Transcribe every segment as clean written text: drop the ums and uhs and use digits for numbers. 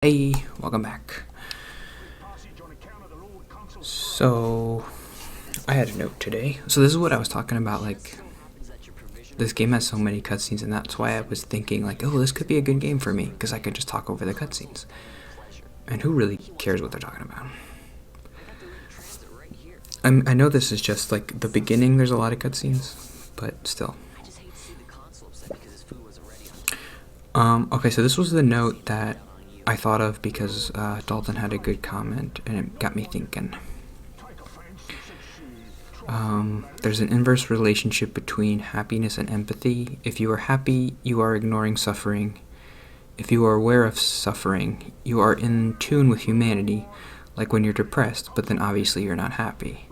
Hey, welcome back. So, I had a note today. So this is what I was talking about, like, this game has so many cutscenes, and that's why I was thinking, like, oh, this could be a good game for me, because I could just talk over the cutscenes. And who really cares what they're talking about? I know this is just, like, the beginning, there's a lot of cutscenes, but still. Okay, so this was the note that I thought of because Dalton had a good comment, and it got me thinking. There's an inverse relationship between happiness and empathy. If you are happy, you are ignoring suffering. If you are aware of suffering, you are in tune with humanity, like when you're depressed, but then obviously you're not happy.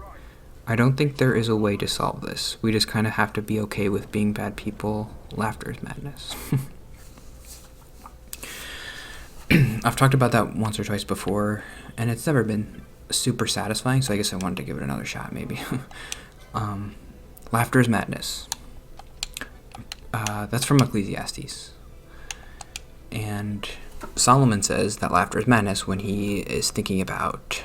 I don't think there is a way to solve this. We just kind of have to be okay with being bad people. Laughter is madness. I've talked about that once or twice before, and it's never been super satisfying, so I guess I wanted to give it another shot, maybe. Laughter is madness. That's from Ecclesiastes. And Solomon says that laughter is madness when he is thinking about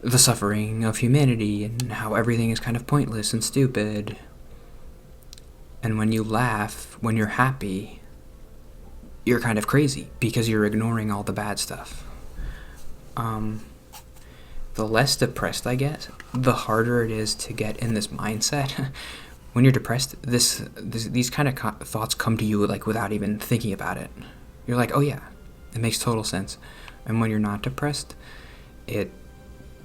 the suffering of humanity and how everything is kind of pointless and stupid. And when you laugh, when you're happy, you're kind of crazy because you're ignoring all the bad stuff. The less depressed I get, the harder it is to get in this mindset. When you're depressed, these kind of thoughts come to you like without even thinking about it. You're like, oh yeah, it makes total sense. And when you're not depressed, it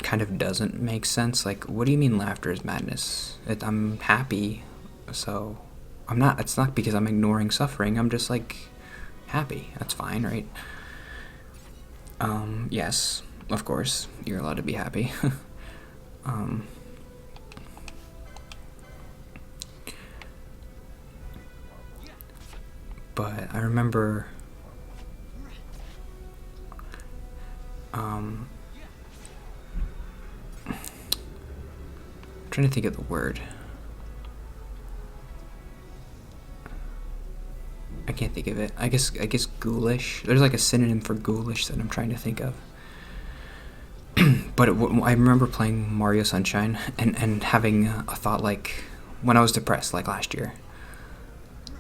kind of doesn't make sense. Like, what do you mean laughter is madness? I'm happy, so I'm not. It's not because I'm ignoring suffering. I'm just like happy. That's fine, right? Yes, of course, you're allowed to be happy. But I remember trying to think of the word. I can't think of it. I guess ghoulish. There's like a synonym for ghoulish that I'm trying to think of. But I remember playing Mario Sunshine and having a thought like when I was depressed, like last year.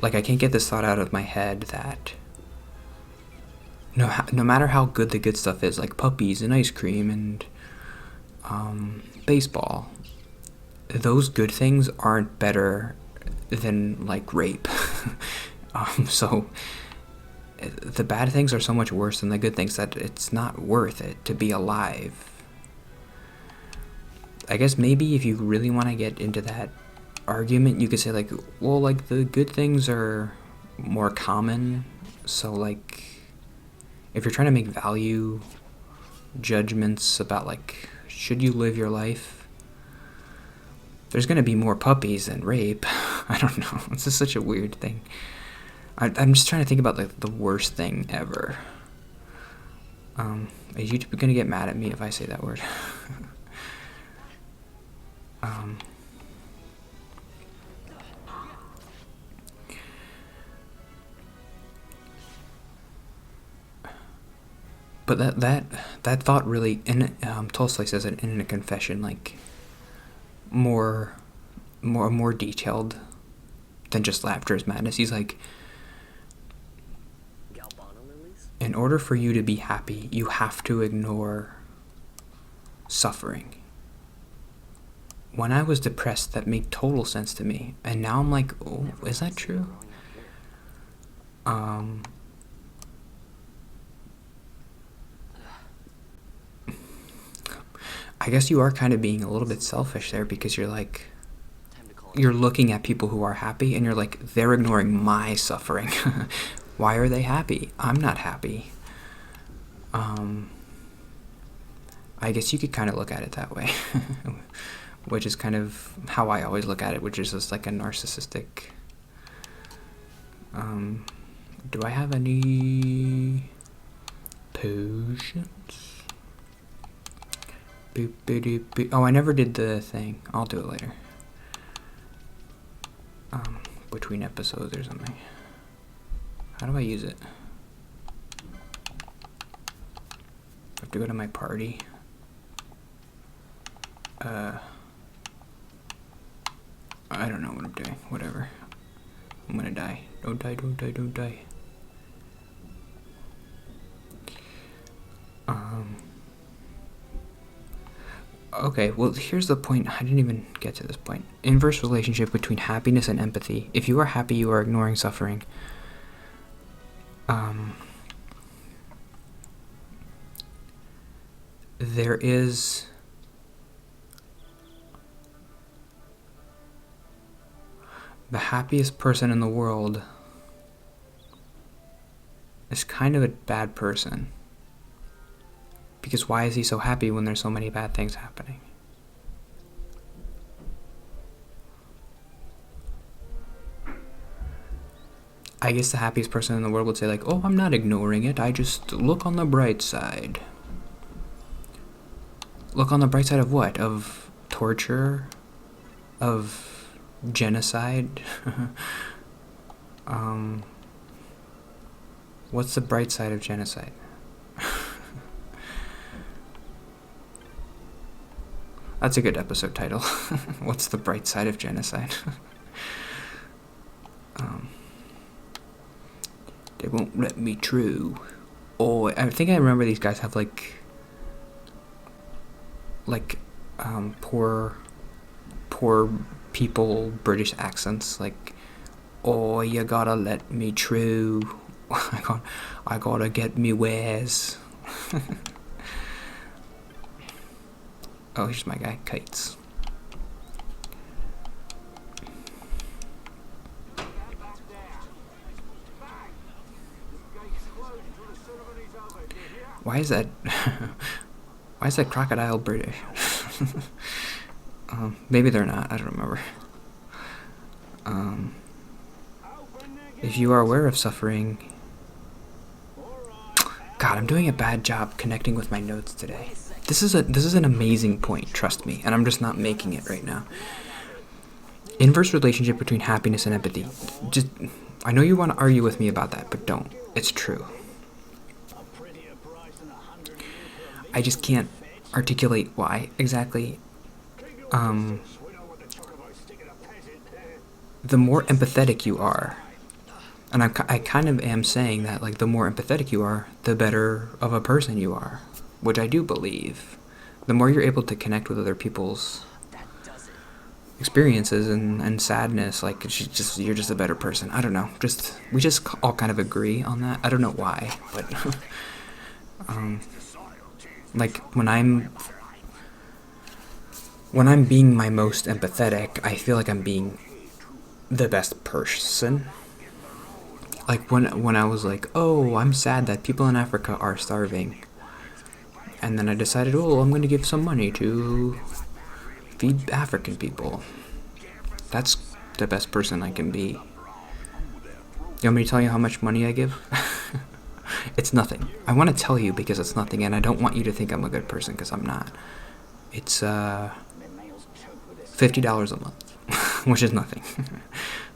Like, I can't get this thought out of my head that no matter how good the good stuff is, like puppies and ice cream and baseball, those good things aren't better than like rape. So the bad things are so much worse than the good things that it's not worth it to be alive. I guess maybe if you really want to get into that argument, you could say like, well, like the good things are more common, so like if you're trying to make value judgments about like should you live your life, there's gonna be more puppies than rape. I don't know, it's just such a weird thing. I'm just trying to think about like the worst thing ever. Is YouTube gonna get mad at me if I say that word? But that thought really, and Tolstoy says it in a confession, like more detailed than just laughter is madness. He's like, in order for you to be happy, you have to ignore suffering. When I was depressed, that made total sense to me, and now I'm like, oh, is that true? I guess you are kind of being a little bit selfish there because you're like, you're looking at people who are happy and you're like, they're ignoring my suffering. Why are they happy? I'm not happy. I guess you could kind of look at it that way, which is kind of how I always look at it, which is just like a narcissistic. Do I have any potions? Oh, I never did the thing. I'll do it later. Between episodes or something. How do I use it? to go to my party. I don't know what I'm doing. Whatever. I'm gonna die. Don't die, don't die, don't die. Okay, well, here's the point. I didn't even get to this point. Inverse relationship between happiness and empathy. If you are happy, you are ignoring suffering. There is the happiest person in the world is kind of a bad person. Because why is he so happy when there's so many bad things happening? I guess the happiest person in the world would say like, oh, I'm not ignoring it. I just look on the bright side. Look on the bright side of what? Of torture? Of genocide? What's the bright side of genocide? That's a good episode title. What's the bright side of genocide? They won't let me through. Oh, I think I remember these guys have like poor people British accents. Like, oh, you gotta let me through. I gotta get me wares. Oh, here's my guy, Kites. Why is that? Why is that crocodile British? Maybe they're not. I don't remember. If you are aware of suffering, God, I'm doing a bad job connecting with my notes today. This is an amazing point, trust me, and I'm just not making it right now. Inverse relationship between happiness and empathy. Just, I know you want to argue with me about that, but don't. It's true. I just can't articulate why exactly. The more empathetic you are, and I kind of am saying that, like, the more empathetic you are, the better of a person you are, which I do believe. The more you're able to connect with other people's experiences and sadness, like, you're just a better person. I don't know. We just all kind of agree on that. I don't know why, but like when I'm being my most empathetic, I feel like I'm being the best person. Like when I was like, oh, I'm sad that people in Africa are starving, and then I decided, oh, I'm going to give some money to feed African people. That's the best person I can be. You want me to tell you how much money I give? It's nothing. I want to tell you because it's nothing, and I don't want you to think I'm a good person because I'm not. It's $50 a month, which is nothing.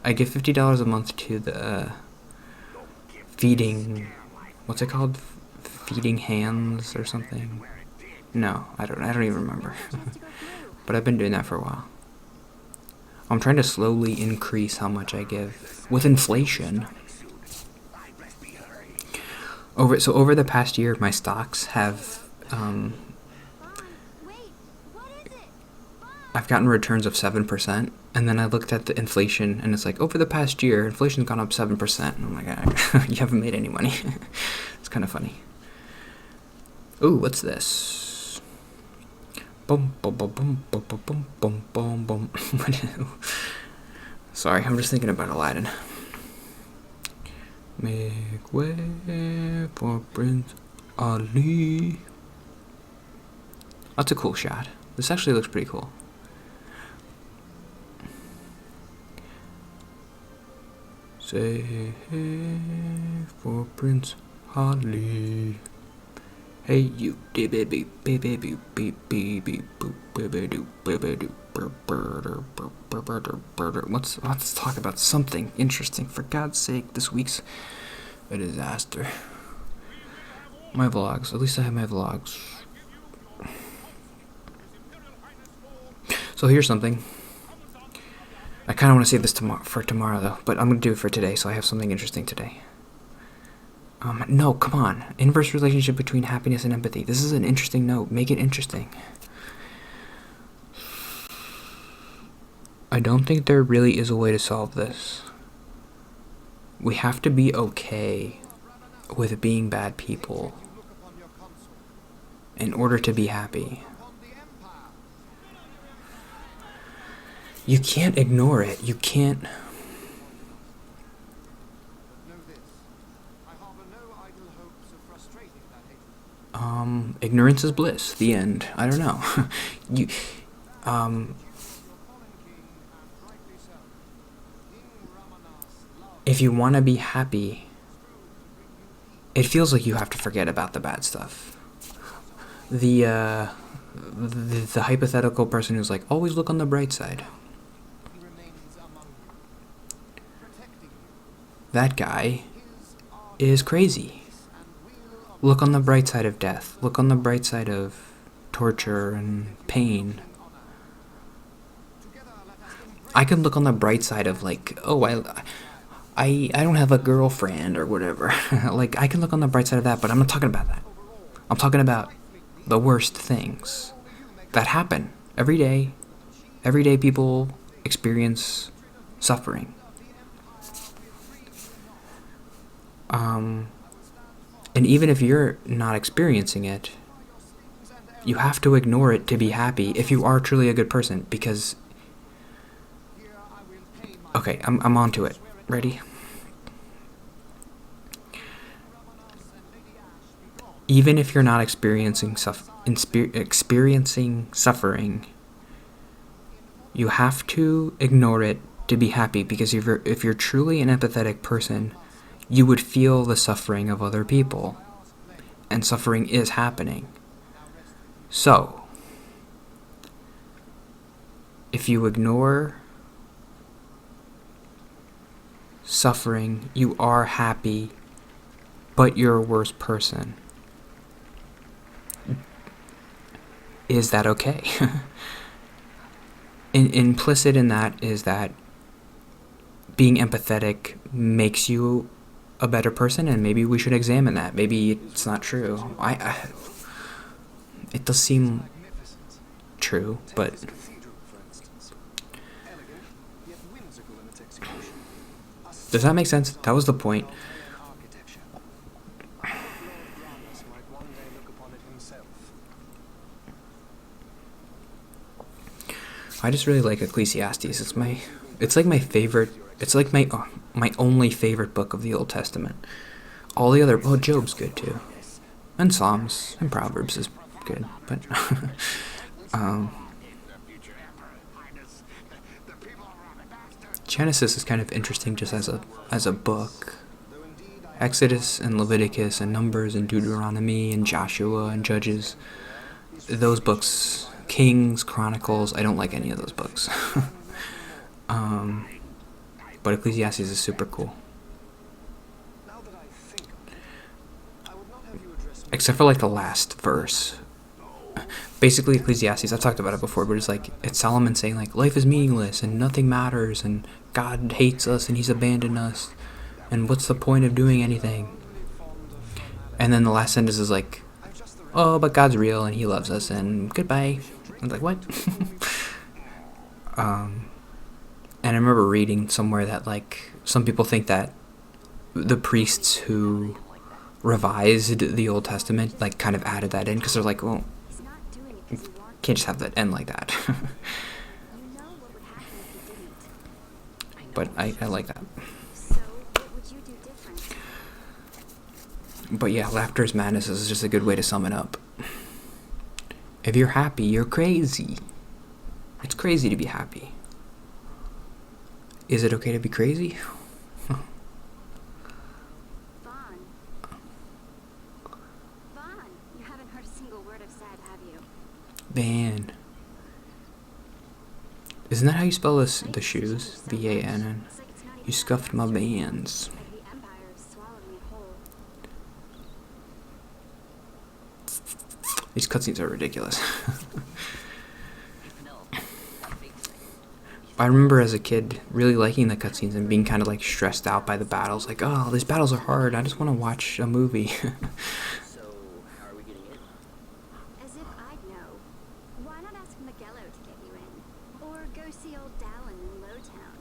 I give $50 a month to the feeding, what's it called? Feeding hands or something? No, I don't even remember. But I've been doing that for a while. I'm trying to slowly increase how much I give with inflation. Over the past year, my stocks have I've gotten returns of 7%, and then I looked at the inflation, and it's like, over the past year, inflation's gone up 7%, and I'm like, you haven't made any money. It's kind of funny. Ooh, what's this? Boom, boom, boom, boom, boom, boom, boom, boom, boom. Sorry, I'm just thinking about Aladdin. Make way for Prince Ali. That's a cool shot. This actually looks pretty cool. Say hey for Prince Ali. Hey you, baby, baby, baby, let's talk about something interesting. For God's sake, this week's a disaster. My vlogs. At least I have my vlogs. So here's something. I kind of want to save this for tomorrow, though, but I'm going to do it for today, so I have something interesting today. No, come on. Inverse relationship between happiness and empathy. This is an interesting note. Make it interesting. I don't think there really is a way to solve this. We have to be okay with being bad people in order to be happy. You can't ignore it. You can't... Ignorance is bliss. The end. I don't know. you, if you want to be happy, it feels like you have to forget about the bad stuff. The hypothetical person who's like, always look on the bright side. That guy is crazy. Look on the bright side of death. Look on the bright side of torture and pain. I can look on the bright side of like, oh, I don't have a girlfriend or whatever. Like, I can look on the bright side of that, but I'm not talking about that. I'm talking about the worst things that happen every day. Every day people experience suffering. And even if you're not experiencing it, you have to ignore it to be happy if you are truly a good person, because... Okay, I'm onto it. Ready? Even if you're not experiencing suffering, you have to ignore it to be happy, because if you're truly an empathetic person, you would feel the suffering of other people, and suffering is happening. So, if you ignore suffering, you are happy, but you're a worse person. Is that okay? Implicit in that is that being empathetic makes you a better person, and maybe we should examine that. Maybe it's not true. It does seem true, but does that make sense? That was the point. I just really like Ecclesiastes. It's like my favorite. It's like my only favorite book of the Old Testament. All the other, Job's good too, and Psalms and Proverbs is good, but Genesis is kind of interesting just as a book. Exodus and Leviticus and Numbers and Deuteronomy and Joshua and Judges, those books, Kings, Chronicles, I don't like any of those books. But Ecclesiastes is super cool. Except for like the last verse. Basically Ecclesiastes, I've talked about it before, but it's Solomon saying like, life is meaningless and nothing matters and God hates us and he's abandoned us and what's the point of doing anything? And then the last sentence is like, oh, but God's real and he loves us and goodbye. I'm like, what? And I remember reading somewhere that like some people think that the priests who revised the Old Testament like kind of added that in because they're like, well, you can't just have that end like that. But I like that. But yeah, laughter is madness is just a good way to sum it up. If you're happy, you're crazy. It's crazy to be happy. Is it okay to be crazy? Vaughn, you haven't heard a single word I've said, have you? Van. Isn't that how you spell this, the shoes? V-A-N-N. You scuffed my Vans. The Empire has swallowed me whole. These cutscenes are ridiculous. I remember as a kid really liking the cutscenes and being kind of like stressed out by the battles. Like, oh, these battles are hard. I just want to watch a movie. So, how are we getting in? As if I'd know. Why not ask Magello to get you in? Or go see old Dallin in Lowtown?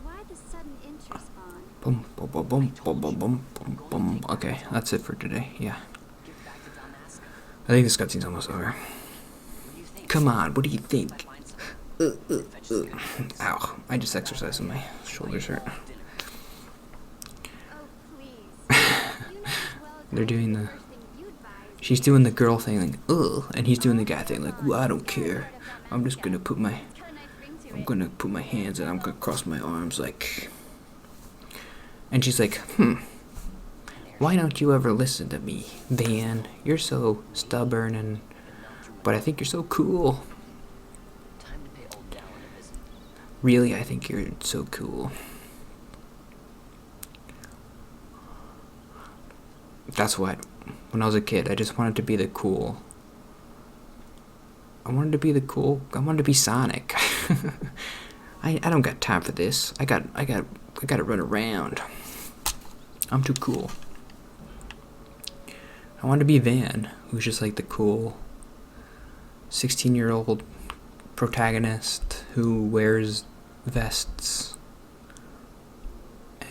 Why the sudden interest, Vaughn? Boom, boom, boom, boom, boom, boom, boom, boom, boom. Okay, that's it for today. Yeah. Get back to Damascus. I think this cutscene's almost over. What do you think? Come on, what do you If I think? find something, fetch this guy. Ow, I just exercised and my shoulders hurt. Oh, please. You know as well as They're I doing do the... first thing you'd buy is She's doing the girl thing like, ugh, and he's doing the guy thing like, well, I don't care. I'm just gonna put my... It's got a nice ring to I'm it. gonna put my hands and I'm gonna cross my arms like... And she's like, why don't you ever listen to me, Van? You're so stubborn and... But I think you're so cool. Time to pay old Dallin a visit. Really, I think you're so cool. That's what, when I was a kid, I just wanted to be the cool. I wanted to be the cool. I wanted to be Sonic. I don't got time for this. I gotta run around. I'm too cool. I wanted to be Van, who's just like the cool 16-year-old protagonist who wears vests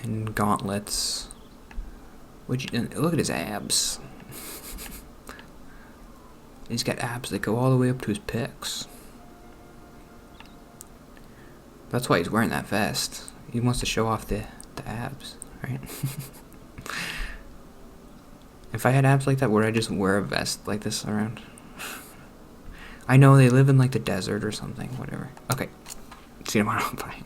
and gauntlets. Look at his abs. He's got abs that go all the way up to his pecs. That's why he's wearing that vest. He wants to show off the abs, right? If I had abs like that, would I just wear a vest like this around? I know they live in like the desert or something, whatever. Okay. See you tomorrow. Bye.